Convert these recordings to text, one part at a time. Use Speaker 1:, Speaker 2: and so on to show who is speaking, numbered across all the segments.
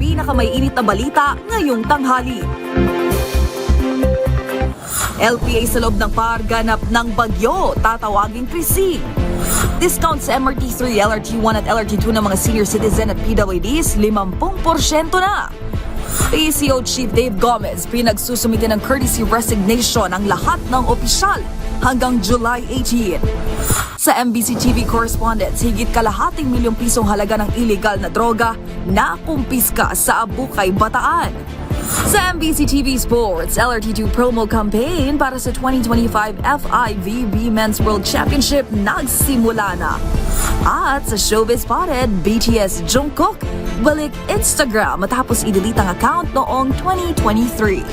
Speaker 1: pinakamainit na balita ngayong tanghali. LPA sa loob ng parganap ng bagyo, tatawaging Krisi. Discount sa MRT3, LRT1 at LRT2 ng mga senior citizen at PWDs, 50% na. PCO Chief Dave Gomez, pinagsusumite ng courtesy resignation ang lahat ng opisyal hanggang July 18. Sa MBC TV correspondents, higit kalahating milyong pisong halaga ng illegal na droga na kumpiska sa Abukay, Bataan. Sa MBC TV Sports, LRT2 promo campaign para sa 2025 FIVB Men's World Championship nagsimula na. At sa Showbiz Spotted, BTS Jungkook balik Instagram matapos i-delete ang account noong 2023.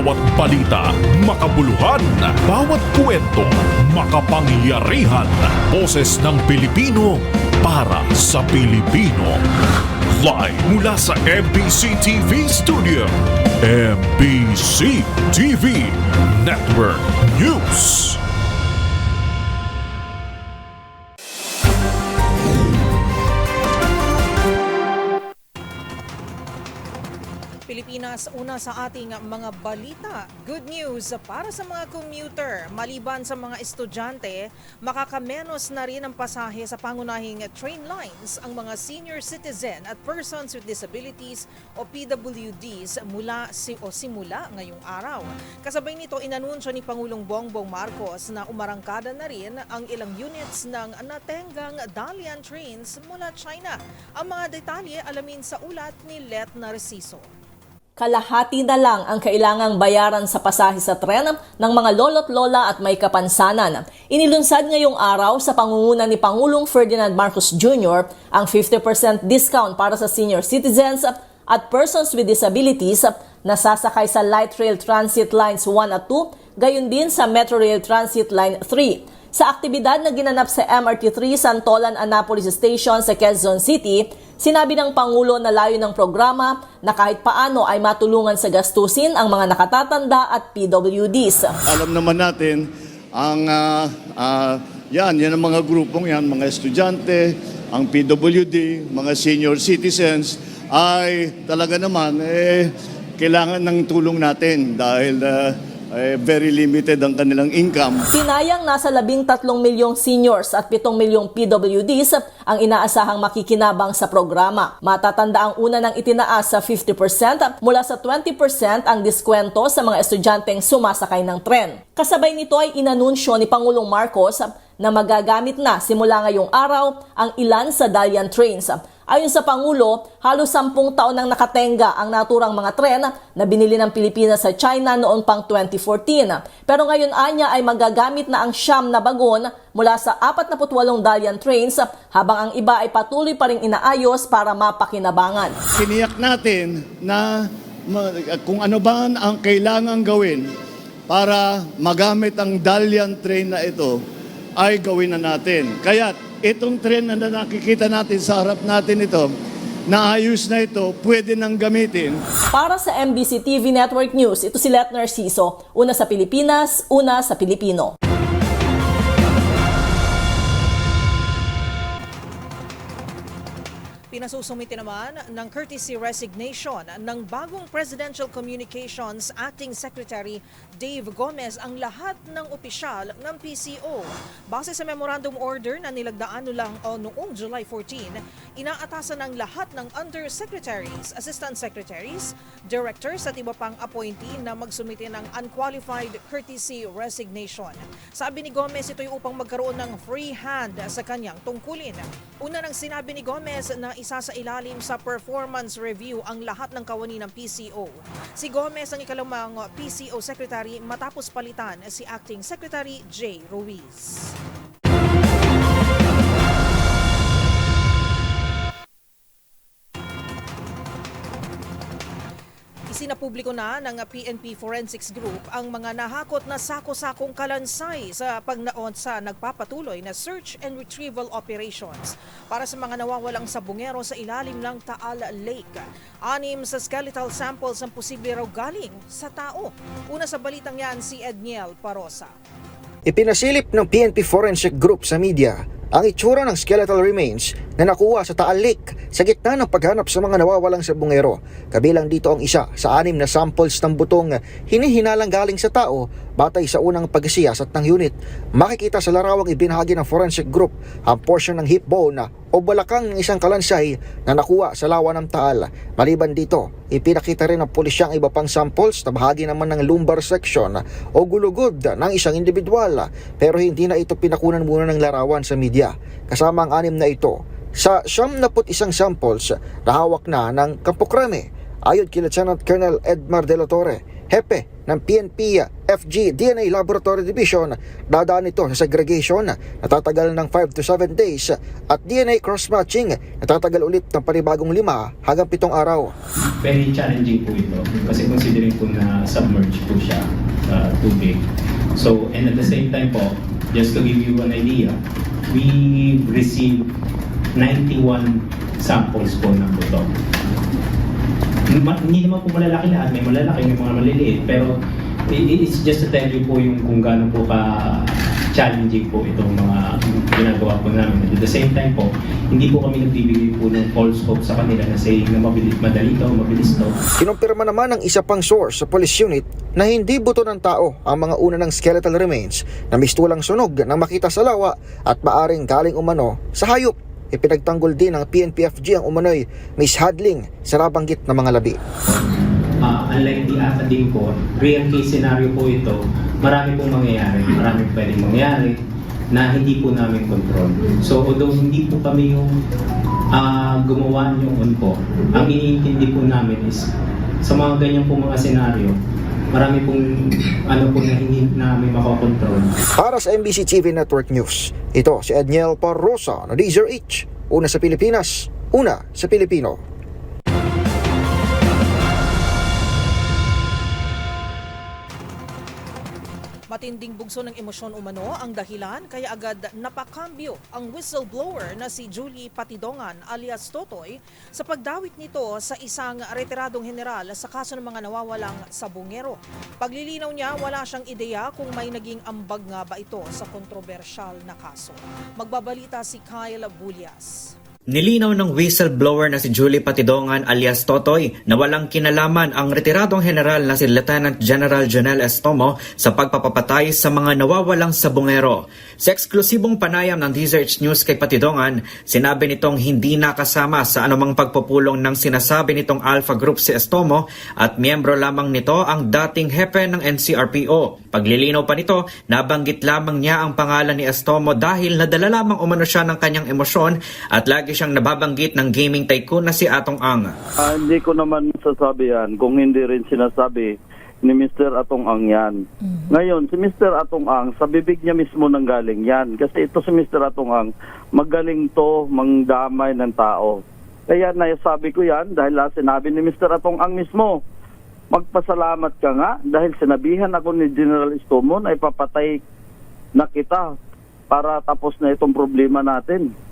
Speaker 2: Bawat balita, makabuluhan. Bawat kwento, makapangyarihan. Boses ng Pilipino para sa Pilipino. Live mula sa MBC TV Studio. MBC TV Network News.
Speaker 3: Pilipinas, una sa ating mga balita. Good news para sa mga commuter. Maliban sa mga estudyante, makakamenos na rin ang pasahe sa pangunahing train lines ang mga senior citizen at persons with disabilities o PWDs simula ngayong araw. Kasabay nito, inanunsyo ni Pangulong Bongbong Marcos na umarangkada na rin ang ilang units ng natenggang Dalian trains mula China. Ang mga detalye alamin sa ulat ni Let Narciso.
Speaker 4: Kalahati na lang ang kailangang bayaran sa pasahe sa tren ng mga lolo't lola at may kapansanan. Inilunsad ngayong araw sa pangunguna ni Pangulong Ferdinand Marcos Jr. ang 50% discount para sa senior citizens at persons with disabilities na sasakay sa Light Rail Transit Lines 1 at 2, gayon din sa Metro Rail Transit Line 3. Sa aktibidad na ginanap sa MRT3 Santolan Annapolis Station sa Quezon City, sinabi ng Pangulo na layo ng programa na kahit paano ay matulungan sa gastusin ang mga nakatatanda at PWDs.
Speaker 5: Alam naman natin, yan ang mga grupong yan, mga estudyante, ang PWD, mga senior citizens, ay talaga naman kailangan ng tulong natin dahil very limited ang kanilang income.
Speaker 4: Tinayang nasa 13 milyong seniors at 7 milyong PWDs ang inaasahang makikinabang sa programa. Matatanda ang una ng itinaas sa 50% mula sa 20% ang diskwento sa mga estudyanteng sumasakay ng tren. Kasabay nito ay inanunsyo ni Pangulong Marcos na magagamit na simula ngayong araw ang ilan sa Dalian trains. Ayon sa Pangulo, halos 10 taon nang nakatenga ang naturang mga tren na binili ng Pilipinas sa China noong pang 2014. Pero ngayon anya ay magagamit na ang 9 na bagon mula sa 48 Dalian trains habang ang iba ay patuloy pa ring inaayos para mapakinabangan.
Speaker 5: Tiniyak natin na kung ano ba ang kailangan gawin para magamit ang Dalian train na ito ay gawin na natin. Kaya itong tren na nakikita natin sa harap natin ito, naayos na ito, pwede nang gamitin.
Speaker 4: Para sa MBC TV Network News, ito si Let Narciso. Una sa Pilipinas, una sa Pilipino.
Speaker 3: Pinasusumite naman ng courtesy resignation ng bagong Presidential Communications Acting Secretary Dave Gomez ang lahat ng opisyal ng PCO. Base sa memorandum order na nilagdaan noong July 14, inaatasan ng lahat ng undersecretaries, assistant secretaries, directors at iba pang appointee na magsumite ng unqualified courtesy resignation. Sabi ni Gomez, ito'y upang magkaroon ng free hand sa kanyang tungkulin. Una nang sinabi ni Gomez na isa sa ilalim sa performance review ang lahat ng kawani ng PCO. Si Gomez ang ikalimang PCO Secretary matapos palitan si Acting Secretary Jay Ruiz. Napubliko na ng PNP Forensics Group ang mga nahakot na sako-sakong kalansay sa pagnaon sa nagpapatuloy na search and retrieval operations para sa mga nawawalang sabungero sa ilalim ng Taal Lake. 6 sa skeletal samples ang posible raw galing sa tao. Una sa balitang yan si Edniel Parosa.
Speaker 6: Ipinasilip ng PNP Forensic Group sa media ang itsura ng skeletal remains na nakuha sa Taal Lake sa gitna ng paghanap sa mga nawawalang sabungero. Kabilang dito ang isa sa 6 na samples ng butong hinihinalang galing sa tao batay sa unang pagsiyasat ng unit. Makikita sa larawang ibinahagi ng Forensic Group ang portion ng hip bone o balakang ng isang kalansay na nakuha sa lawa ng Taal. Maliban dito, ipinakita rin ng pulisya ang iba pang samples na bahagi naman ng lumbar section o gulugod ng isang individual, pero hindi na ito pinakunan muna ng larawan sa media. Kasama ang 6 na ito sa 71 samples na hawak na ng Kampo Krame. Ayon kay Lieutenant Colonel Edmar De La Torre, hepe ng PNP FG DNA Laboratory Division, dadaan ito sa segregation na tatagal ng 5 to 7 days at DNA cross-matching na tatagal ulit ng panibagong 5 hanggang 7 araw.
Speaker 7: Very challenging po ito kasi considering po na submerged po siya sa tubig. So, and at the same time po, just to give you an idea, we received 91 samples po ng buto. Hindi naman po malalaki lahat, may malalaki, may mga maliliit, pero it's just to tell you po yung kung gaano po ka-challenging po itong mga ginagawa po namin. At the same time po, hindi po kami nagbibigay po ng false hope sa kanila na saying na madali to, mabilis to.
Speaker 6: Kinumpirma naman ng isa pang source sa police unit na hindi buto ng tao ang mga una ng skeletal remains na mistulang sunog na makita sa lawa at maaring galing umano sa hayop. Ipinagtanggol din ng PNP-FG ang umano'y mishandling sa nabanggit na mga labi.
Speaker 7: Unlike the academe po, real case scenario po ito, marami pong mangyayari. Marami pwedeng mangyayari na hindi po namin control. So although hindi po kami yung gumawa yung po, ang iniintindi po namin is sa mga ganyan po mga senaryo, marami pong po na hindi namin makakontrol.
Speaker 6: Para sa MBC TV Network News, ito si Edniel Parosa na DZRH. Una sa Pilipinas, una sa Pilipino.
Speaker 3: Matinding bugso ng emosyon umano ang dahilan kaya agad napakambyo ang whistleblower na si Julie Patidongan alias Totoy sa pagdawit nito sa isang retiradong general sa kaso ng mga nawawalang sabungero. Paglilinaw niya, wala siyang ideya kung may naging ambag nga ba ito sa kontrobersyal na kaso. Magbabalita si Kyle Bulias.
Speaker 8: Nilinaw ng whistleblower na si Julie Patidongan alias Totoy na walang kinalaman ang retiradong general na si Lieutenant General Jonel Estomo sa pagpapapatay sa mga nawawalang sabungero. Sa eksklusibong panayam ng DZRH News kay Patidongan, sinabi nitong hindi nakasama sa anumang pagpupulong ng sinasabi nitong Alpha Group si Estomo at miyembro lamang nito ang dating hepe ng NCRPO. Paglilinaw pa nito, nabanggit lamang niya ang pangalan ni Estomo dahil nadala lamang umano siya ng kanyang emosyon at lagi siyang nababanggit ng gaming tycoon na si Atong Ang.
Speaker 9: Hindi ko naman sasabi yan kung hindi rin sinasabi ni Mr. Atong Ang yan. Ngayon, si Mr. Atong Ang, sa bibig niya mismo nang galing yan. Kasi ito si Mr. Atong Ang, magaling to mangdamay ng tao. Kaya nasabi ko yan dahil sinabi ni Mr. Atong Ang mismo, magpasalamat ka nga dahil sinabihan ako ni General Estomo na ipapatay na kita para tapos na itong problema natin.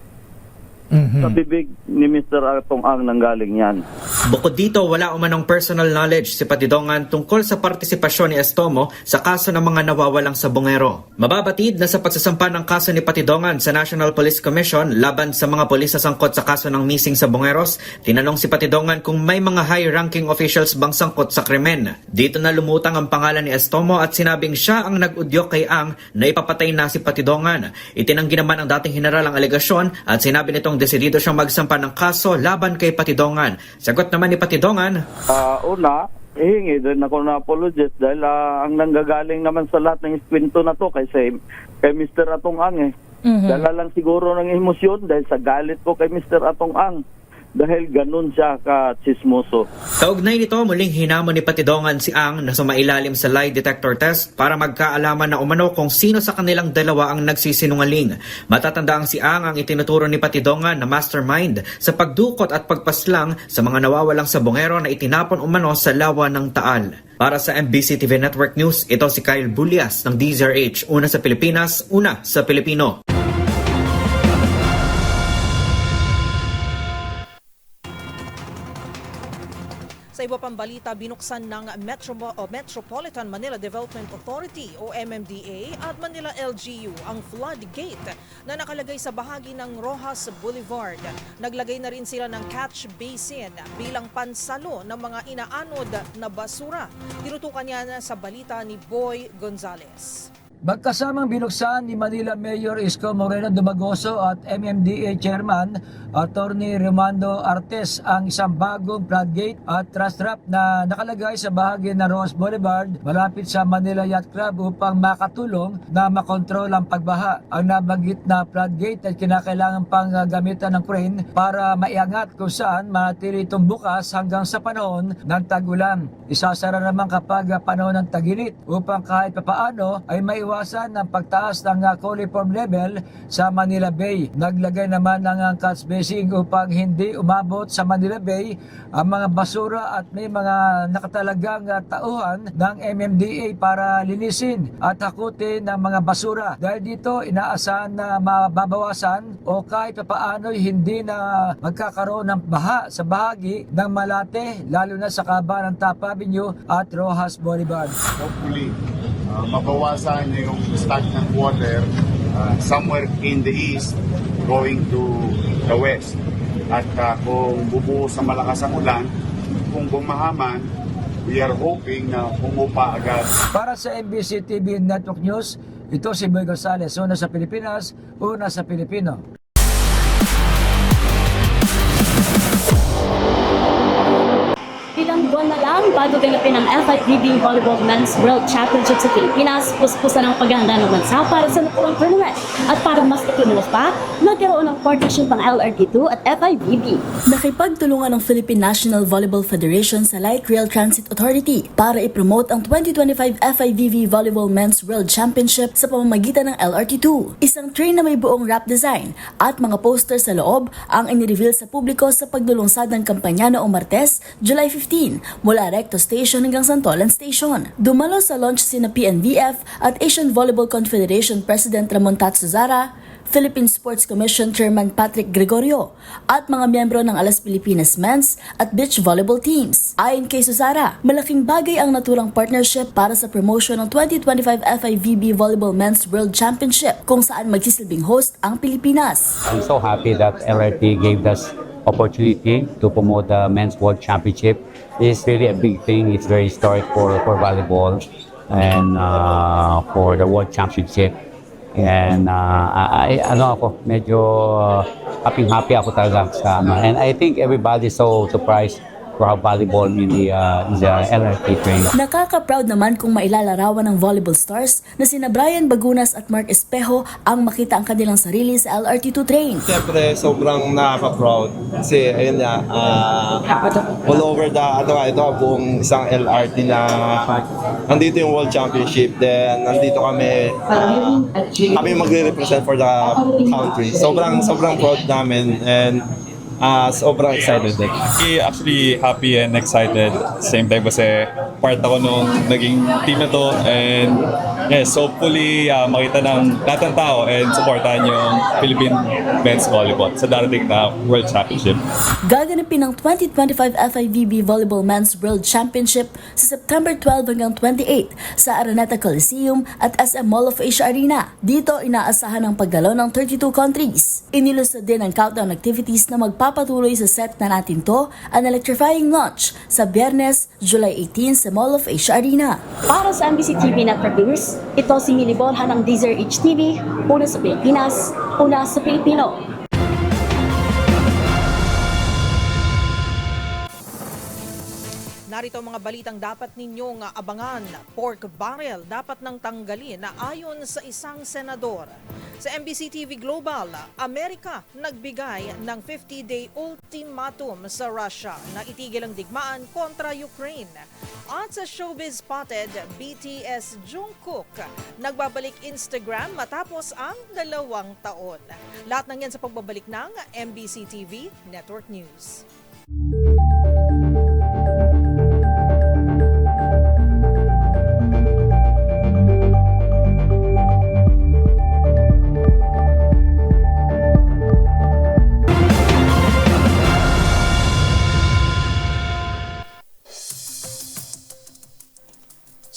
Speaker 9: Sa bibig ni Mr. Atong Ang nanggaling yan.
Speaker 8: Bukod dito, wala umanong personal knowledge si Patidongan tungkol sa partisipasyon ni Estomo sa kaso ng mga nawawalang sabungero. Mababatid na sa pagsasampa ng kaso ni Patidongan sa National Police Commission laban sa mga pulis na sangkot sa kaso ng missing sabungeros, tinanong si Patidongan kung may mga high-ranking officials bang sangkot sa krimen. Dito na lumutang ang pangalan ni Estomo at sinabing siya ang nag-udyok kay Ang na ipapatay na si Patidongan. Itinanggi naman ng dating general ang alegasyon at sinabi nitong desidido siyang magsampa ng kaso laban kay Patidongan. Sagot naman ni Patidongan.
Speaker 9: Una, hihingi din ako na apologies dahil ang nanggagaling naman sa lahat ng kwento na to kay Mr. Atong Ang Dala lang siguro ng emosyon dahil sa galit ko kay Mr. Atong Ang. dahil ganun siya ka-chismoso.
Speaker 8: Kaugnay nito, muling hinamon ni Patidongan si Ang na sumailalim sa lie detector test para magkaalaman na umano kung sino sa kanilang dalawa ang nagsisinungaling. Matatandaang si Ang itinuturo ni Patidongan na mastermind sa pagdukot at pagpaslang sa mga nawawalang sabongero na itinapon umano sa lawa ng Taal. Para sa MBC TV Network News, ito si Kyle Bulias ng DZRH, una sa Pilipinas, una sa Pilipino.
Speaker 3: Sa iba pang balita, binuksan ng Metropolitan Manila Development Authority o MMDA at Manila LGU ang floodgate na nakalagay sa bahagi ng Rojas Boulevard. Naglagay na rin sila ng catch basin bilang pansalo ng mga inaanod na basura. Tinutukan niya sa balita ni Boy Gonzales.
Speaker 10: Magkasamang binuksan ni Manila Mayor Isko Moreno Dumagoso at MMDA Chairman Attorney Romando Artes ang isang bagong floodgate at truss trap na nakalagay sa bahagi ng Rojas Boulevard malapit sa Manila Yacht Club upang makatulong na makontrol ang pagbaha. Ang nabanggit na floodgate ay kinakailangan pang gamitan ng crane para maiangat kung saan manatili itong bukas hanggang sa panahon ng tag-ulan. Isasara naman kapag panahon ng tag-init upang kahit papaano ay maiwasan ang pagtaas ng coliform level sa Manila Bay. Naglagay naman ng catch basin upang hindi umabot sa Manila Bay ang mga basura at may mga nakatalagang tauhan ng MMDA para linisin at hakutin ng mga basura. Dahil dito inaasahan na mababawasan o kahit papaano hindi na magkakaroon ng baha sa bahagi ng Malate lalo na sa kaba ng Top Avenue at Rojas Boulevard.
Speaker 11: Hopefully, mabawasan yung stock ng water somewhere in the east going to the west. At kung bubuhos sa malakas ang ulan, kung bumahaman, we are hoping na umupa agad.
Speaker 10: Para sa MBC TV Network News, ito si Boy Gonzales, una sa Pilipinas, una sa Pilipino.
Speaker 12: Ilang buwan na lang bago ganapin ang FIVB Volleyball Men's World Championship sa Pilipinas, puspusan ang paghahanda ng bansa para sa naturang tournament. At para mas ikinulos pa, nagkaroon ng partnership ng LRT2 at FIVB.
Speaker 4: Nakipagtulungan ng Philippine National Volleyball Federation sa Light Rail Transit Authority para ipromote ang 2025 FIVB Volleyball Men's World Championship sa pamamagitan ng LRT2. Isang train na may buong wrap design at mga poster sa loob ang inireveal sa publiko sa pagdulunsad ng kampanya noong Martes, July 15 mula Recto Station hanggang Santolan Station. Dumalo sa launch sina PNVF at Asian Volleyball Confederation President Ramon Tatsuzara, Philippine Sports Commission Chairman Patrick Gregorio at mga miyembro ng Alas Pilipinas Men's at Beach Volleyball teams. Ayon kay Susara, malaking bagay ang naturang partnership para sa promotion ng 2025 FIVB Volleyball Men's World Championship kung saan magsisilbing host ang Pilipinas.
Speaker 13: I'm so happy that LRT gave us opportunity to promote the Men's World Championship. It's really a big thing. It's very historic for volleyball and for the World Championship. And medyo happy ako talaga sa and I think everybody's so surprised for how volleyball in the LRT train.
Speaker 4: Nakaka-proud naman kung mailalarawan ng volleyball stars na sina Brian Bagunas at Mark Espejo ang makita ang kanilang sarili sa LRT2 train.
Speaker 14: Siyempre, sobrang nakaka-proud kasi ayun na, all over ito buong isang LRT na nandito yung World Championship, then nandito kami magre-represent for the country. Sobrang proud namin and sobrang excited din.
Speaker 15: Actually happy and excited same time kasi part ako nung naging team na to and yes, hopefully makita ng lahat ng tao and supportahan yung Philippine Men's Volleyball sa darating na World Championship.
Speaker 4: Gaganapin ang 2025 FIVB Volleyball Men's World Championship sa September 12 hanggang 28 sa Araneta Coliseum at SM Mall of Asia Arena. Dito inaasahan ang pagdalo ng 32 countries. Inilusad din ang countdown activities na magpapatuloy sa set na natin to, an electrifying launch sa Biyernes, July 18 sa Mall of Asia Arena.
Speaker 12: Para sa MBC TV Network News, ito si Mili Borja ng DZRH TV, una sa Pilipinas, una sa Pilipino.
Speaker 3: Narito ang mga balitang dapat ninyong abangan. Pork barrel dapat nang tanggalin na ayon sa isang senador. Sa MBC TV Global, Amerika nagbigay ng 50-day ultimatum sa Russia na itigil ang digmaan kontra Ukraine. At sa Showbiz Spotted, BTS Jungkook nagbabalik Instagram matapos ang 2 taon. Lahat ng yan sa pagbabalik ng MBC TV Network News.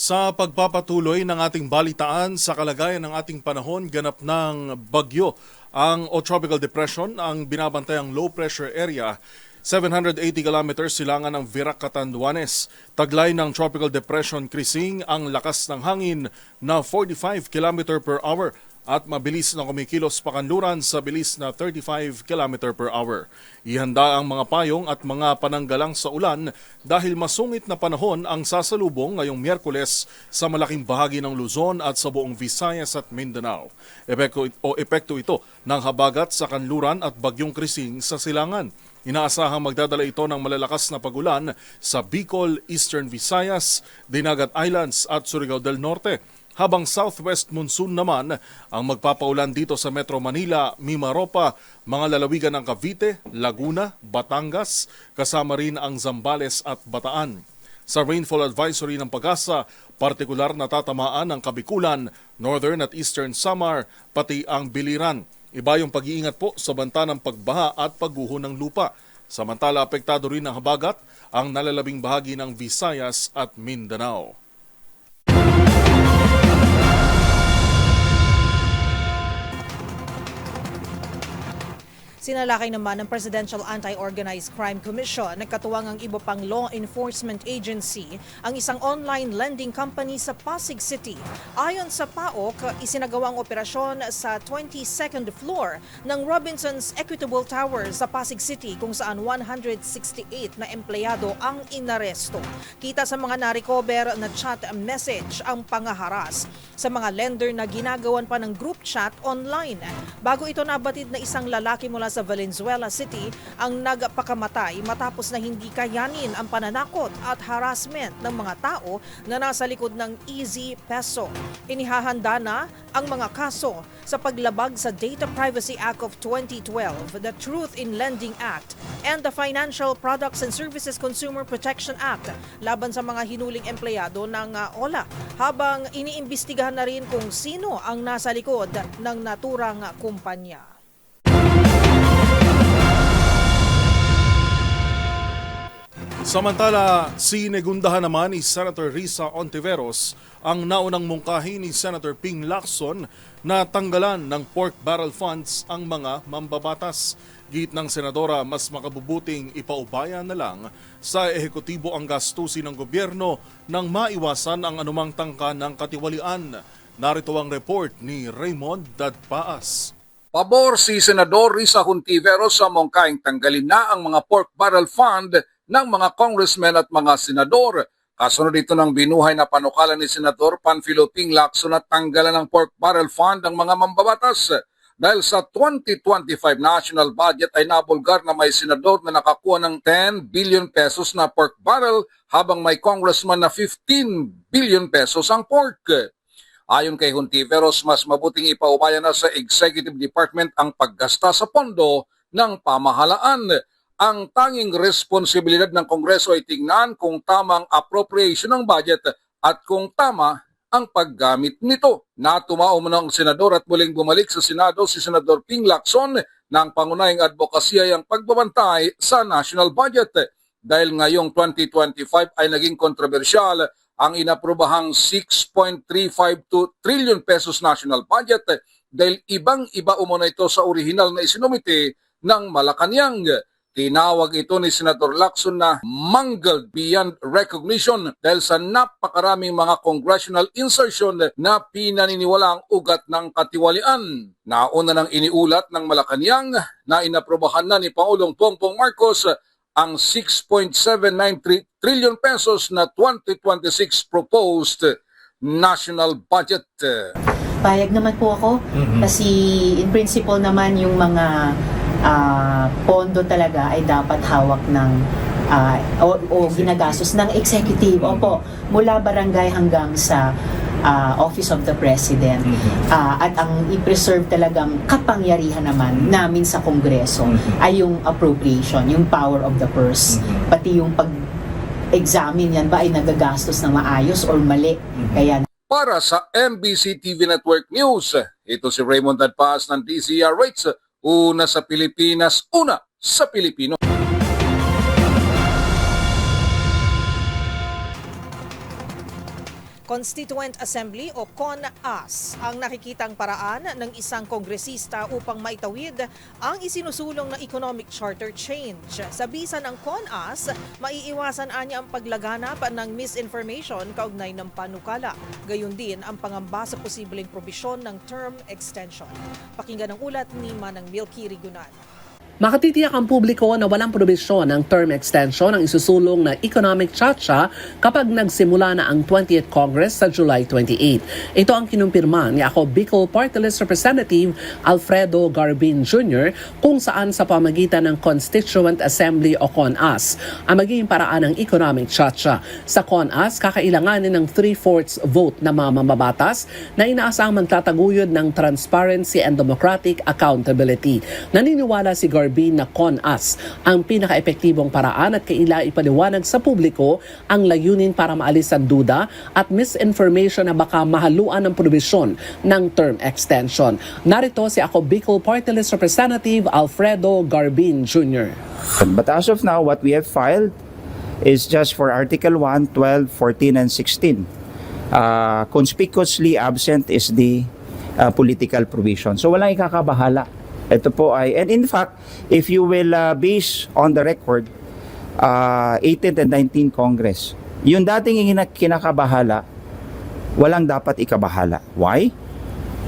Speaker 2: Sa pagpapatuloy ng ating balitaan sa kalagayan ng ating panahon, ganap ng bagyo ang o tropical depression ang binabantayang low pressure area 780 kilometers silangan ng Virac, Catanduanes. Taglay ng tropical depression Krising ang lakas ng hangin na 45 km per hour at mabilis na kumikilos pakanluran sa bilis na 35 km per hour. Ihanda ang mga payong at mga pananggalang sa ulan dahil masungit na panahon ang sasalubong ngayong Miyerkules sa malaking bahagi ng Luzon at sa buong Visayas at Mindanao. Epekto ito ng habagat sa kanluran at bagyong Krising sa silangan. Inaasahang magdadala ito ng malalakas na pagulan sa Bicol, Eastern Visayas, Dinagat Islands at Surigao del Norte. Habang southwest monsoon naman ang magpapaulan dito sa Metro Manila, Mimaropa, mga lalawigan ng Cavite, Laguna, Batangas, kasama rin ang Zambales at Bataan. Sa rainfall advisory ng Pag-asa, partikular na tatamaan ang Kabikulan, Northern at Eastern Samar, pati ang Biliran. Iba yung pag-iingat po sa banta ng pagbaha at pagguho ng lupa. Samantala, apektado rin ng habagat ang nalalabing bahagi ng Visayas at Mindanao.
Speaker 3: Sinalakay naman ng Presidential Anti-Organized Crime Commission na katuwang ang iba pang law enforcement agency ang isang online lending company sa Pasig City. Ayon sa PAOK, isinagawang operasyon sa 22nd floor ng Robinson's Equitable Tower sa Pasig City kung saan 168 na empleyado ang inaresto. Kita sa mga na-recover na chat message ang pangaharas sa mga lender na ginagawan pa ng group chat online. Bago ito nabatid na isang lalaki mula sa Valenzuela City ang nagpakamatay matapos na hindi kayanin ang pananakot at harassment ng mga tao na nasa likod ng Easy Peso. Inihahanda na ang mga kaso sa paglabag sa Data Privacy Act of 2012, the Truth in Lending Act, and the Financial Products and Services Consumer Protection Act laban sa mga hinuling empleyado ng OLA, habang iniimbestigahan na rin kung sino ang nasa likod ng naturang kumpanya.
Speaker 2: Samantala, sinegundahan naman ni Senator Risa Ontiveros ang naunang mungkahi ni Senator Ping Lacson na tanggalan ng pork barrel funds ang mga mambabatas. Git ng senadora, mas makabubuting ipaubaya na lang sa ehekutibo ang gastusin ng gobyerno nang maiwasan ang anumang tangka ng katiwalian. Narito ang report ni Raymond Dadpaas.
Speaker 16: Pabor si Senador Risa Ontiveros sa mungkahing tanggalin na ang mga pork barrel fund ng mga congressmen at mga senador. Kasunod dito ng binuhay na panukala ni Senador Panfilo Ping Lacson na tanggalan ng pork barrel fund ng mga mambabatas. Dahil sa 2025 national budget ay nabulgar na may senador na nakakuha ng 10 billion pesos na pork barrel habang may congressman na 15 billion pesos ang pork. Ayon kay Hontiveros, mas mabuting ipaubaya na sa Executive Department ang paggasta sa pondo ng pamahalaan. Ang tanging responsibilidad ng Kongreso ay tingnan kung tamang appropriation ng budget at kung tama ang paggamit nito. Natumao man ang senador at muling bumalik sa Senado si Senador Ping Lacson na ang pangunahing advokasya ay ang pagbabantay sa national budget. Dahil ngayong 2025 ay naging kontrobersyal ang inaprobahang 6.352 trillion pesos national budget dahil ibang-iba umuna ito sa orihinal na isinumite ng Malacanang. Tinawag ito ni Senator Lacson na mangled beyond recognition dahil sa napakaraming mga congressional insertion na pinaniniwala ang ugat ng katiwalian. Nauna nang iniulat ng Malacanang na inaprobahan na ni Pangulong Bongbong Marcos ang 6.793 trillion pesos na 2026 proposed national budget.
Speaker 17: Payag naman po ako kasi in principle naman yung mga pondo talaga ay dapat hawak ng o ginagastos ng executive. Opo, mula barangay hanggang sa Office of the President. At ang i-preserve talagang kapangyarihan naman namin sa Kongreso ay yung appropriation, yung power of the purse. Pati yung pag-examine yan ba ay nagagastos na maayos or mali. Kaya
Speaker 16: Para sa MBC TV Network News, ito si Raymond Adpaz ng DZRH, una sa Pilipinas, una sa Pilipino.
Speaker 3: Constituent Assembly o CONAS ang nakikitang paraan ng isang kongresista upang maitawid ang isinusulong na economic charter change. Sa bisa ng CONAS, maiiwasan anya ang paglaganap ng misinformation kaugnay ng panukala. Gayon din ang pangamba sa posibleng probisyon ng term extension. Pakinggan ang ulat ni Manang Milky Rigunan.
Speaker 18: Makatitiyak ang publiko na walang probisyon ng term extension ang isusulong na economic chacha kapag nagsimula na ang 20th Congress sa July 28. Ito ang kinumpirma ni ako Bicol Party List Representative Alfredo Garbin Jr. kung saan sa pamagitan ng Constituent Assembly o CONAS ang magiging paraan ng economic chacha. Sa CONAS, kakailanganin ng 3/4 vote na mga mambabatas na inaasang magtataguyod ng transparency and democratic accountability. Naniniwala si Garbin na CONAS ang pinaka-epektibong paraan at kaila ipaliwanag sa publiko ang layunin para maalis ang duda at misinformation na baka mahaluan ng probisyon ng term extension. Narito si ako Bicol Party List Representative Alfredo Garbin Jr.
Speaker 19: But as of now, what we have filed is just for Article 1, 12, 14, and 16. Conspicuously absent is the political provision. So walang ikakabahala. Ito po ay, and in fact, if you will base on the record, 18th and 19th Congress, yung dating kinakabahala, walang dapat ikabahala. Why?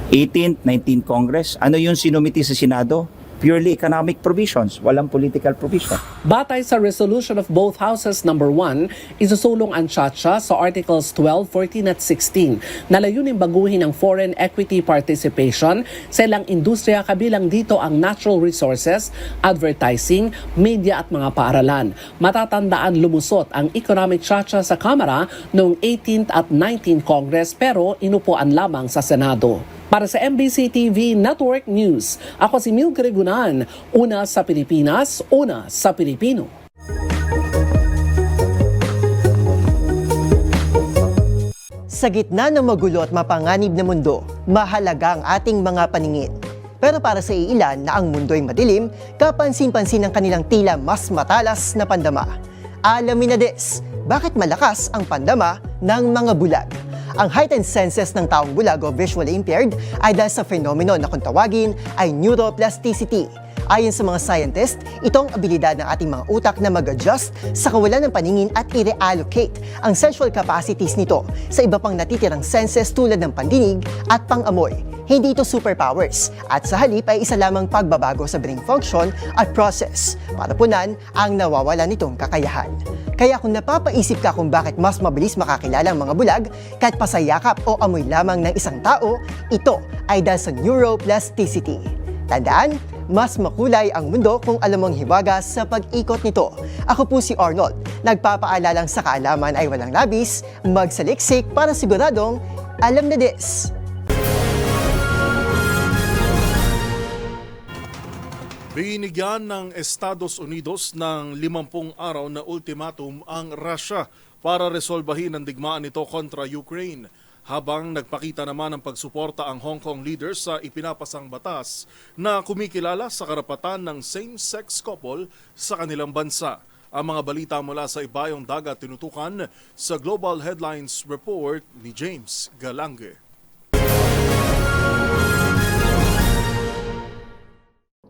Speaker 19: 18th, 19th Congress, ano yung sinumiti sa Senado? Purely economic provisions, walang political provision.
Speaker 18: Batay sa resolution of both houses number 1, isusulong ang chacha sa Articles 12, 14 at 16 na layunin baguhin ang foreign equity participation sa ilang industriya kabilang dito ang natural resources, advertising, media at mga paaralan. Matatandaan lumusot ang economic chacha sa Kamara noong 18th at 19th Congress pero inupuan lamang sa Senado. Para sa MBC TV Network News, ako si Milky Rigunan, una sa Pilipinas, una sa Pilipino.
Speaker 20: Sa gitna ng magulo at mapanganib na mundo, mahalaga ang ating mga paningin. Pero para sa iilan na ang mundo'y madilim, kapansin-pansin ang kanilang tila mas matalas na pandama. Alamin na des, bakit malakas ang pandama ng mga bulag? Ang heightened senses ng taong bulag o visually impaired ay dahil sa phenomenon na kung tawagin ay neuroplasticity. Ayon sa mga scientist, itong abilidad ng ating mga utak na mag-adjust sa kawalan ng paningin at i-reallocate ang sensual capacities nito sa iba pang natitirang senses tulad ng pandinig at pang-amoy. Hindi ito superpowers at sa halip ay isa lamang pagbabago sa brain function at process para punan ang nawawala nitong kakayahan. Kaya kung napapaisip ka kung bakit mas mabilis makakilala ang mga bulag kahit pasayakap o amoy lamang ng isang tao, ito ay dahil sa neuroplasticity. Tandaan, mas makulay ang mundo kung alam mong hiwagas sa pag-ikot nito. Ako po si Arnold, nagpapaalalang sa kaalaman ay walang labis, magsaliksik para siguradong alam na des.
Speaker 2: Binigyan ng Estados Unidos ng 50 araw na ultimatum ang Russia para resolbahin ang digmaan nito kontra Ukraine. Habang nagpakita naman ng pagsuporta ang Hong Kong leaders sa ipinapasang batas na kumikilala sa karapatan ng same-sex couple sa kanilang bansa. Ang mga balita mula sa ibayong dagat tinutukan sa Global Headlines Report ni James Galange.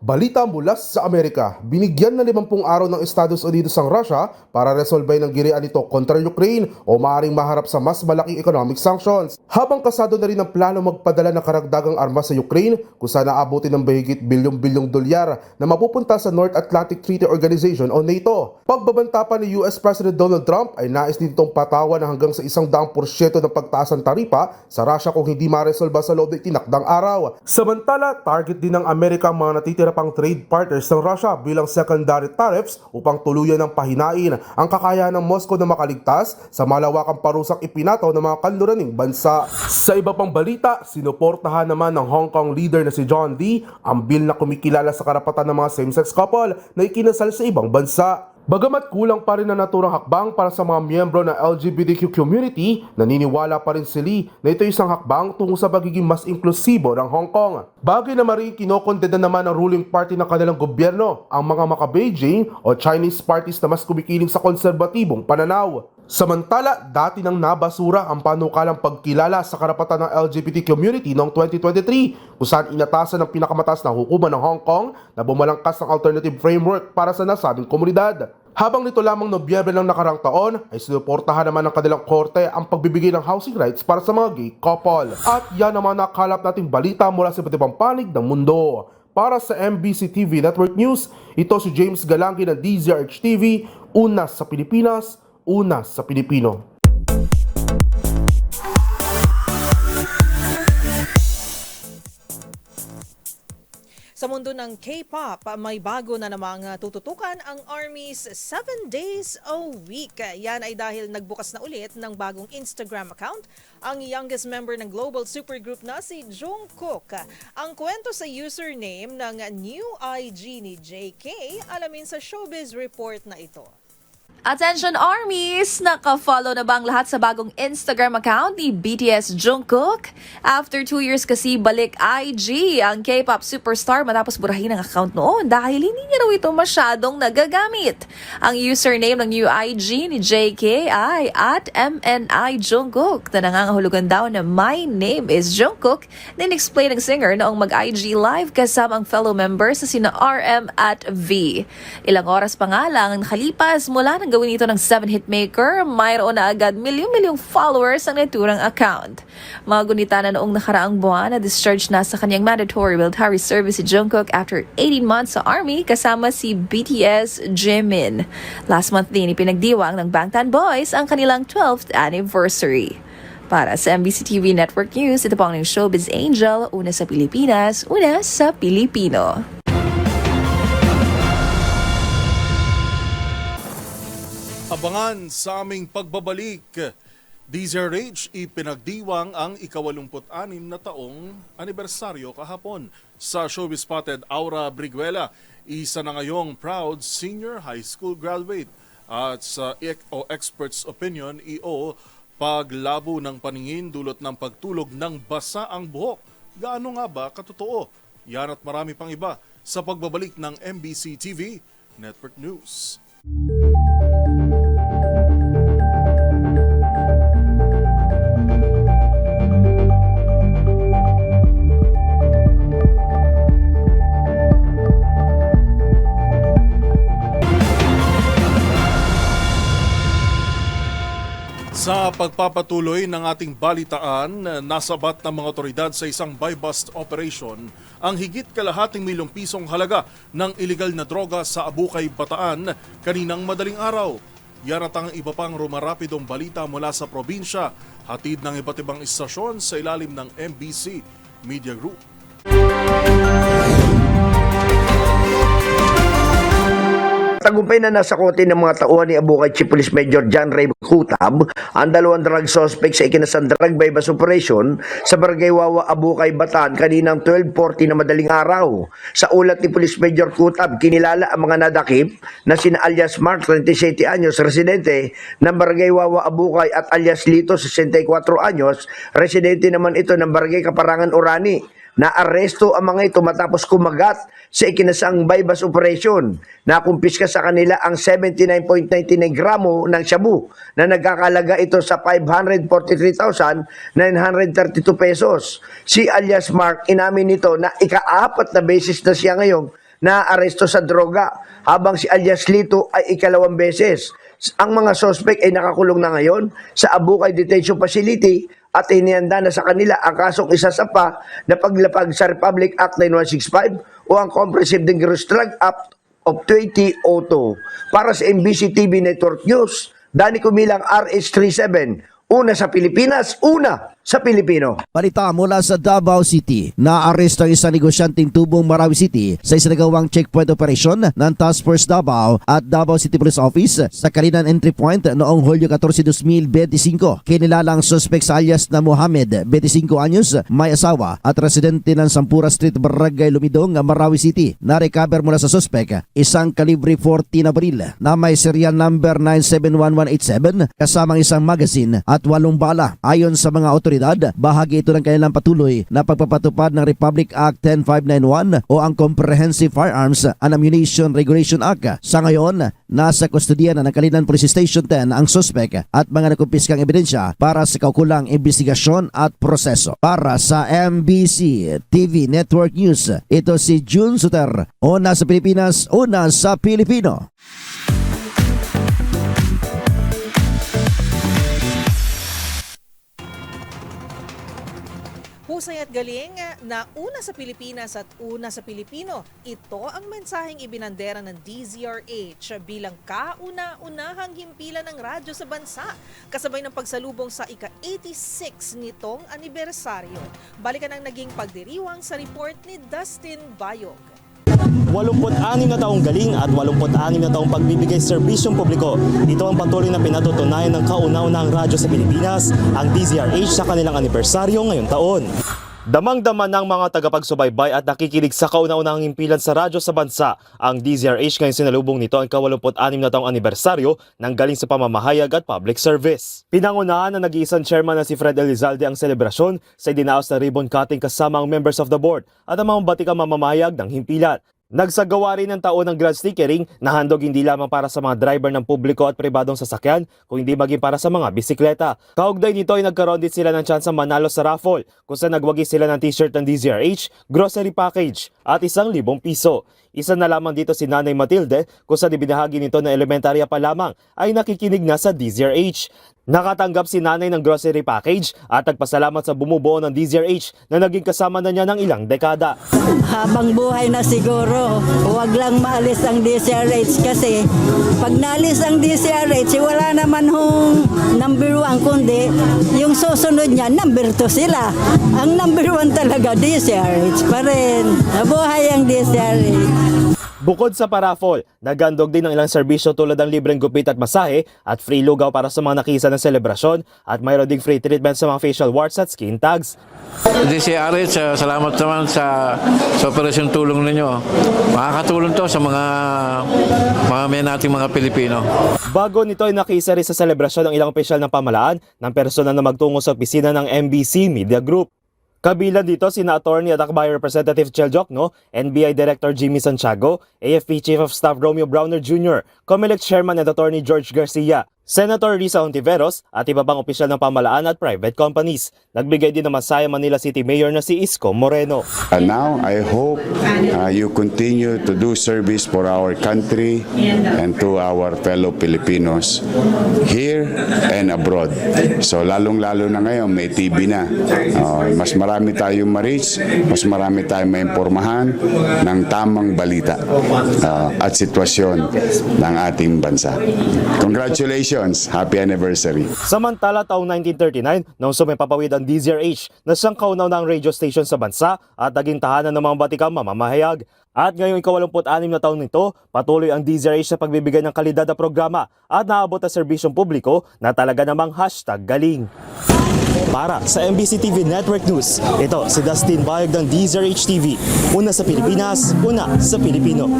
Speaker 21: Balita mula sa Amerika, binigyan na 50 araw ng Estados Unidos ang Russia para resolbay ng girian nito kontra Ukraine o maaaring maharap sa mas malaking economic sanctions. Habang kasado na rin ang plano magpadala ng karagdagang armas sa Ukraine kung saan aabutin ng mahigit bilyong-bilyong dolyar na mapupunta sa North Atlantic Treaty Organization o NATO. Pagbabanta pa ni US President Donald Trump ay nais din itong patawan ng hanggang sa 100% ng pagtaas ng taripa sa Russia kung hindi maresolba sa loob ng tinakdang araw. Samantala, target din ng Amerika ang mga natitira pang trade partners ng Russia bilang secondary tariffs upang tuluyan ng pahinain ang kakayahan ng Moscow na makaligtas sa malawakang parusang ipinataw ng mga kanluraning bansa. Sa iba pang balita, sinuportahan naman ng Hong Kong leader na si John Lee ang bill na kumikilala sa karapatan ng mga same-sex couple na ikinasal sa ibang bansa. Bagamat kulang pa rin ang naturang hakbang para sa mga miyembro ng LGBTQ community, naniniwala pa rin si Lee na ito isang hakbang tungo sa pagiging mas inklusibo ng Hong Kong. Bagay na maring kinokondena naman ng ruling party ng kanilang gobyerno ang mga maka-Beijing o Chinese parties na mas kumikiling sa konserbatibong pananaw. Samantala, dati nang nabasura ang panukalang pagkilala sa karapatan ng LGBT community noong 2023 kung saan inatasan ng pinakamataas na hukuman ng Hong Kong na bumalangkas ng alternative framework para sa nasabing komunidad. Habang nito lamang Nobyembre ng nakarang taon ay sinuportahan naman ng kanilang korte ang pagbibigay ng housing rights para sa mga gay couple. At yan naman nakalap nating balita mula sa iba't ibang panig ng mundo. Para sa MBC TV Network News, ito si James Galangi ng DZRH TV, una sa Pilipinas, una sa Pilipino.
Speaker 3: Sa mundo ng K-pop, may bago na namang tututukan ang ARMY's 7 days a week. Yan ay dahil nagbukas na ulit ng bagong Instagram account ang youngest member ng global supergroup na si Jungkook. Ang kwento sa username ng new IG ni JK, alamin sa Showbiz Report na ito.
Speaker 1: Attention ARMYs! Naka-follow na ba ang lahat sa bagong Instagram account ni BTS Jungkook? After 2 years kasi balik IG ang K-pop superstar matapos burahin ang account noon dahil hindi niya raw ito masyadong nagagamit. Ang username ng new IG ni JK ay @MNI Jungkook na nangangahulugan daw na my name is Jungkook na in-explain ng singer noong mag-IG live kasama ang fellow members na sina RM at V. Ilang oras pa nga lang ang nakalipas mula ng gawin ito ng 7 hitmaker, mayroon na agad milyong-milyong followers ang naturang account. Magunita na noong nakaraang buwan na discharge na sa kanyang mandatory military service si Jungkook after 18 months sa ARMY kasama si BTS Jimin. Last month din ipinagdiwang ng Bangtan Boys ang kanilang 12th anniversary. Para sa MBC TV Network News, ito po ang Showbiz Angel, una sa Pilipinas, una sa Pilipino.
Speaker 2: Abangan sa aming pagbabalik. DZRH ipinagdiwang ang ika-86 na taong anibersaryo kahapon. Sa showbiz spotted Aura Briguela, isa na ngayong proud senior high school graduate. At sa experts opinion, paglabo ng paningin dulot ng pagtulog ng basa ang buhok. Gaano nga ba katotoo? Yan at marami pang iba sa pagbabalik ng MBC TV Network News. Sa pagpapatuloy ng ating balitaan, nasabat ng mga otoridad sa isang buy-bust operation ang higit kalahating milyong pisong halaga ng iligal na droga sa Abukay, Bataan kaninang madaling araw. Yan at ang iba pang rumarapidong balita mula sa probinsya, hatid ng iba't ibang istasyon sa ilalim ng MBC Media Group.
Speaker 6: Tagumpay na nasa kote ng mga tauhan ni Abukay Chief Police Major John Ray Kutab ang 2 drug suspect sa ikinasang drug buy-bust operation sa Barangay Wawa, Abukay, Bataan kaninang 12:40 na madaling araw. Sa ulat ni Police Major Kutab, kinilala ang mga nadakip na sina alias Mark, 37 anyos, residente ng Barangay Wawa, Abukay at alias Lito, 64 anyos, residente naman ito ng Barangay Kaparangan, Orani. Naaresto ang mga ito matapos kumagat sa ikinasang buy-bust operation. Nakumpiska sa kanila ang 79.99 gramo ng shabu na nagkakalaga ito sa 543,932 pesos. Si alias Mark inamin nito na ika-4 na beses na siya ngayong
Speaker 5: naaresto sa droga, habang si alias Lito ay ikalawang beses. Ang mga suspect ay nakakulong na ngayon sa Abukay Detention Facility at inihanda na sa kanila ang kasong isa sa pa na paglapag sa Republic Act 9165 o ang Comprehensive Dangerous Drug Act of 2002. Para sa MBC TV Network News, Danny Kumilang, RH37, una sa Pilipinas, una sa Pilipino.
Speaker 22: Balita mula sa Davao City, naaresto ang isang negosyanteng tubong Marawi City sa isinagawang checkpoint operation ng Task Force Davao at Davao City Police Office sa Kalinan Entry Point noong Hulyo 14, 2025. Kinilala ang suspect sa alias na Mohamed, 25 anyos, may asawa at residente ng Sampura Street, Barangay Lumidong, Marawi City. Na-recover mula sa suspect isang kalibre 40 na baril na may serial number 971187 kasamang isang magazine at 8 bala. Ayon sa mga otoridad, bahagi ito ng kanilang patuloy na pagpapatupad ng Republic Act 10591 o ang Comprehensive Firearms and Ammunition Regulation Act. Sa ngayon, nasa kustodiya na ng Kalinan Police Station 10 ang suspect at mga nakumpiskang ebidensya para sa kaukulang investigasyon at proseso. Para sa MBC TV Network News, ito si June Suter. Una sa Pilipinas, una sa Pilipino.
Speaker 3: Husay at galing na una sa Pilipinas at una sa Pilipino. Ito ang mensaheng ibinandera ng DZRH bilang kauna-unahang himpilan ng radyo sa bansa, kasabay ng pagsalubong sa ika-86 nitong anibersaryo. Balikan ang naging pagdiriwang sa report ni Dustin Bayog.
Speaker 23: 86 na taong galing at 86 na taong pagbibigay serbisyong publiko. Ito ang patuloy na pinatutunayan ng kauna-unahang radyo sa Pilipinas, ang DZRH sa kanilang anibersaryo ngayong taon. Damang-dama ng mga tagapagsubaybay at nakikinig sa kauna-unahang himpilan sa radyo sa bansa, ang DZRH ngayon sinalubong nito ang ka-86 na taong anibersaryo ng galing sa pamamahayag at public service. Pinangunahan ng nag-iisang chairman na si Fred Elizalde ang selebrasyon sa idinaos na ribbon cutting kasama ang members of the board at ang mga batikang mamamahayag ng himpilan. Nagsagawa rin ng taon ng grand stickering na handog hindi lamang para sa mga driver ng publiko at pribadong sasakyan, kung hindi maging para sa mga bisikleta. Kaugnay nito ay nagkaroon din sila ng tsansa manalo sa raffle, kung saan nagwagi sila ng t-shirt ng DZRH, grocery package at 1,000 piso. Isa na lamang dito si Nanay Matilde, kung saan ibinahagi nito na elementarya pa lamang ay nakikinig na sa DZRH. Nakatanggap si Nanay ng grocery package at nagpasalamat sa bumubuo ng DZRH na naging kasama na niya ng ilang dekada.
Speaker 24: Habang buhay na siguro, huwag lang maalis ang DZRH kasi pag naalis ang DZRH, wala naman hong number 1 kundi yung susunod niya, number 2 sila. Ang number 1 talaga DZRH pa rin. Buhay ang DZRH.
Speaker 23: Bukod sa paraffle, nagandog din ng ilang serbisyo tulad ng libreng gupit at masahe at free lugaw para sa mga nakisa ng selebrasyon at mayroon ding free treatment sa mga facial warts at skin tags.
Speaker 25: DZRH, salamat naman sa operasyon tulong ninyo. Makakatulong to sa mga nating mga Pilipino.
Speaker 23: Bago nito ay nakisa rin sa selebrasyon ng ilang opisyal ng pamahalaan ng personal na magtungo sa opisina ng MBC Media Group. Kabilang dito sina Attorney at Akbay Representative Chel Jokno, NBI Director Jimmy Santiago, AFP Chief of Staff Romeo Browner Jr., COMELEC Chairman at Attorney George Garcia, Senator Risa Hontiveros at iba pang opisyal ng pamahalaan at private companies. Nagbigay din ng masaya Manila City Mayor na si Isko Moreno.
Speaker 26: And now I hope you continue to do service for our country and to our fellow Filipinos here and abroad. So lalong-lalo na ngayon may TV na. Mas marami tayong ma-reach, mas marami tayong maimpormahan ng tamang balita at sitwasyon ng ating bansa. Congratulations! Happy anniversary!
Speaker 23: Samantala, taong 1939, nung sumipapawid ang DZRH na siyang kaunaunahang radio station sa bansa at naging tahanan ng mga batikang mamamahayag. At ngayong ika-86 na taon nito, patuloy ang DZRH sa pagbibigay ng kalidad na programa at naabot na serbisyong publiko na talaga namang #galing. Para sa MBC TV Network News, ito si Dustin Bayog ng DZRH TV. Una sa Pilipinas, una sa Pilipino.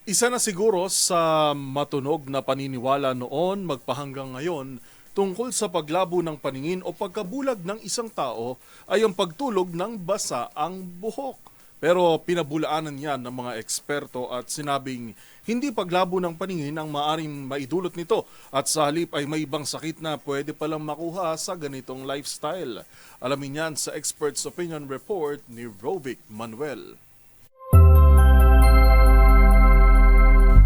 Speaker 2: Isa na siguro sa matunog na paniniwala noon magpahanggang ngayon tungkol sa paglabo ng paningin o pagkabulag ng isang tao ay ang pagtulog ng basa ang buhok. Pero pinabulaanan yan ng mga eksperto at sinabing hindi paglabo ng paningin ang maaring maidulot nito at sa halip ay may ibang sakit na pwede palang makuha sa ganitong lifestyle. Alamin yan sa Expert's Opinion Report ni Rovic Manuel.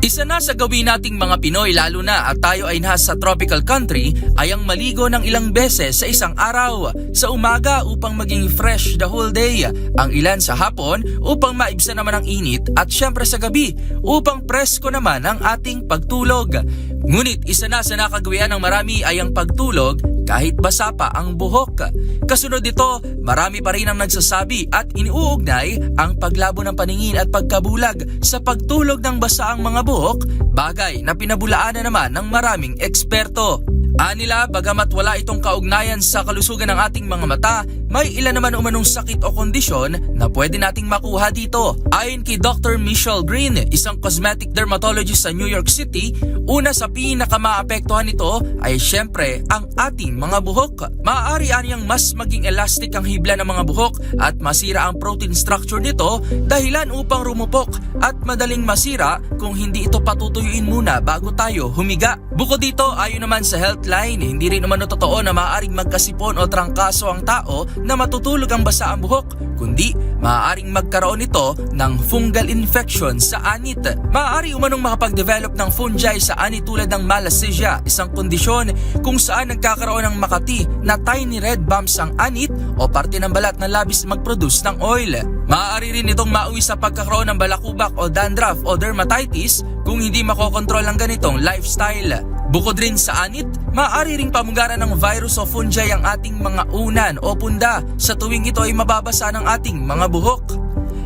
Speaker 7: Isa na sa gawin nating mga Pinoy lalo na at tayo ay nasa tropical country ay ang maligo ng ilang beses sa isang araw. Sa umaga upang maging fresh the whole day, ang ilan sa hapon upang maibsan naman ang init at syempre sa gabi upang presko naman ang ating pagtulog. Ngunit isa na sa nakagawian ng marami ay ang pagtulog kahit basa pa ang buhok. Kasunod dito, marami pa rin ang nagsasabi at iniuugnay ang paglabo ng paningin at pagkabulag sa pagtulog ng basa ang mga buhok, bagay na pinabulaan na naman ng maraming eksperto. Anila, bagamat wala itong kaugnayan sa kalusugan ng ating mga mata, may ilan naman umanong sakit o kondisyon na pwede nating makuha dito. Ayon kay Dr. Michelle Green, isang cosmetic dermatologist sa New York City, una sa pinakamaapektuhan nito ay syempre ang ating mga buhok. Maaari anyang mas maging elastic ang hibla ng mga buhok at masira ang protein structure nito, dahilan upang rumupok at madaling masira kung hindi ito patutuyuin muna bago tayo humiga. Bukod dito, ayon naman sa Healthline, hindi rin naman totoo na maaaring magkasipon o trangkaso ang tao na matutulog ang basa ang buhok, kundi maaaring magkaroon ito ng fungal infection sa anit. Maaari umanong makapag-develop ng fungi sa anit tulad ng malassezia, isang kondisyon kung saan nagkakaroon ng makati na tiny red bumps ang anit o parte ng balat na labis mag-produce ng oil. Maaari rin itong mauwi sa pagkakaroon ng balakubak o dandruff o dermatitis kung hindi makokontrol ang ganitong lifestyle. Bukod rin sa anit, maaari ring pamugaran ng virus o fungi ang ating mga unan o punda sa tuwing ito ay mababasa ng ating mga buhok.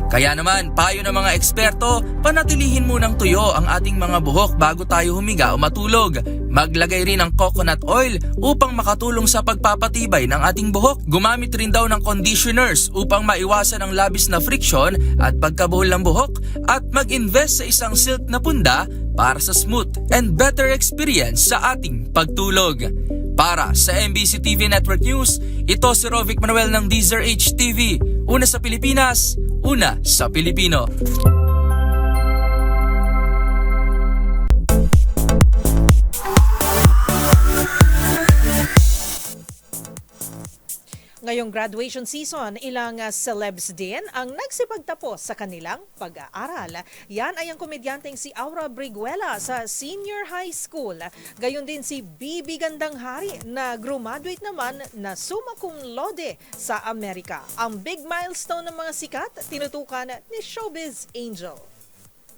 Speaker 7: Kaya naman, payo ng mga eksperto, panatilihin munang tuyo ang ating mga buhok bago tayo humiga o matulog. Maglagay rin ng coconut oil upang makatulong sa pagpapatibay ng ating buhok. Gumamit rin daw ng conditioners upang maiwasan ang labis na friction at pagkabuhol ng buhok at mag-invest sa isang silk na punda para sa smooth and better experience sa ating pagtulog. Para sa MBC TV Network News, ito si Rovic Manuel ng DZRH TV. Una sa Pilipinas, una sa Pilipino.
Speaker 3: Ngayong graduation season, ilang celebs din ang nagsipagtapos sa kanilang pag-aaral. Yan ay ang komedyanteng si Aura Briguela sa senior high school. Gayon din si Bibi Gandanghari na graduate naman na summa cum laude sa Amerika. Ang big milestone ng mga sikat, tinutukan ni Showbiz Angel.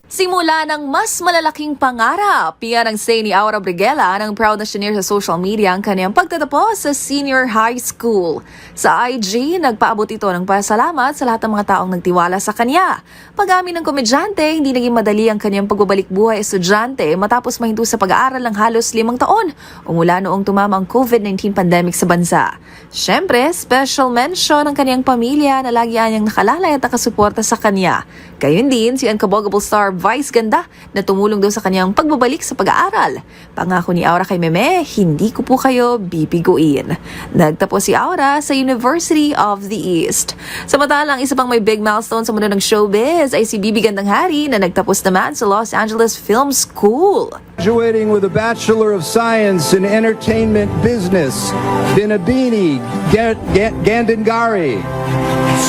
Speaker 1: Simula ng mas malalaking pangarap, yan ang say ni Aura Briguela nang proud na shinare sa social media ang kanyang pagtatapos sa senior high school. Sa IG, nagpaabot ito ng pasalamat sa lahat ng mga taong nagtiwala sa kanya. Pag-amin ng komedyante, hindi naging madali ang kanyang pagbabalik buhay estudyante matapos mahinto sa pag-aaral ng halos 5 taon o mula noong tumama ang COVID-19 pandemic sa bansa. Siyempre, special mention ang kanyang pamilya na lagi anyang nakalalay at nakasuporta sa kanya. Gayon din si Unbogable star Vice Ganda na tumulong daw sa kanyang pagbabalik sa pag-aaral. Pangako ni Aura kay Meme, hindi ko po kayo bibiguin. Nagtapos si Aura sa University of the East. Samantalang isa pang may big milestone sa mundo ng showbiz ay si Bibi Gandanghari na nagtapos naman sa Los Angeles Film School.
Speaker 8: Graduating with a Bachelor of Science in Entertainment Business, Binabini Gandanghari,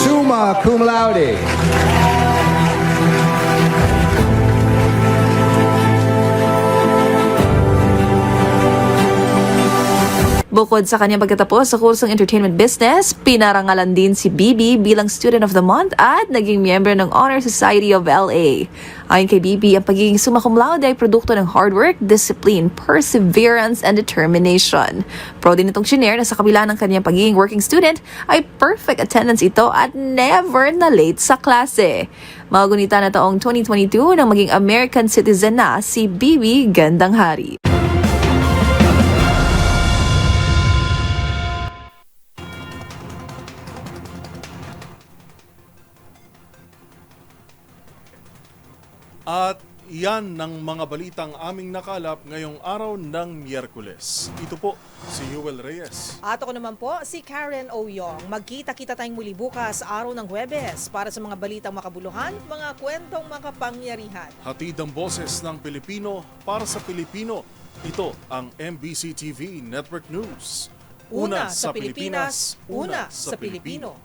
Speaker 8: summa cum laude.
Speaker 1: Bukod sa kanyang pagtatapos sa kursong entertainment business, pinarangalan din si Bibi bilang Student of the Month at naging miyembro ng Honor Society of LA. Ayon kay Bibi, ang pagiging summa cum laude ay produkto ng hard work, discipline, perseverance, and determination. Proud din itong shinare na sa kabila ng kanyang pagiging working student ay perfect attendance ito at never na late sa klase. Magunita na taong 2022 nang maging American citizen na si Bibi Gandanghari.
Speaker 2: At Iyan ng mga balitang aming nakalap ngayong araw ng Miyerkules. Ito po si Yuel Reyes.
Speaker 3: At ako naman po, si Karen Oyong. Magkita-kita tayong muli bukas, araw ng Huwebes, para sa mga balitang makabuluhan, mga kwentong makapangyarihan.
Speaker 2: Hatid ang boses ng Pilipino para sa Pilipino. Ito ang MBC TV Network News.
Speaker 3: Una sa Pilipinas, una sa Pilipino.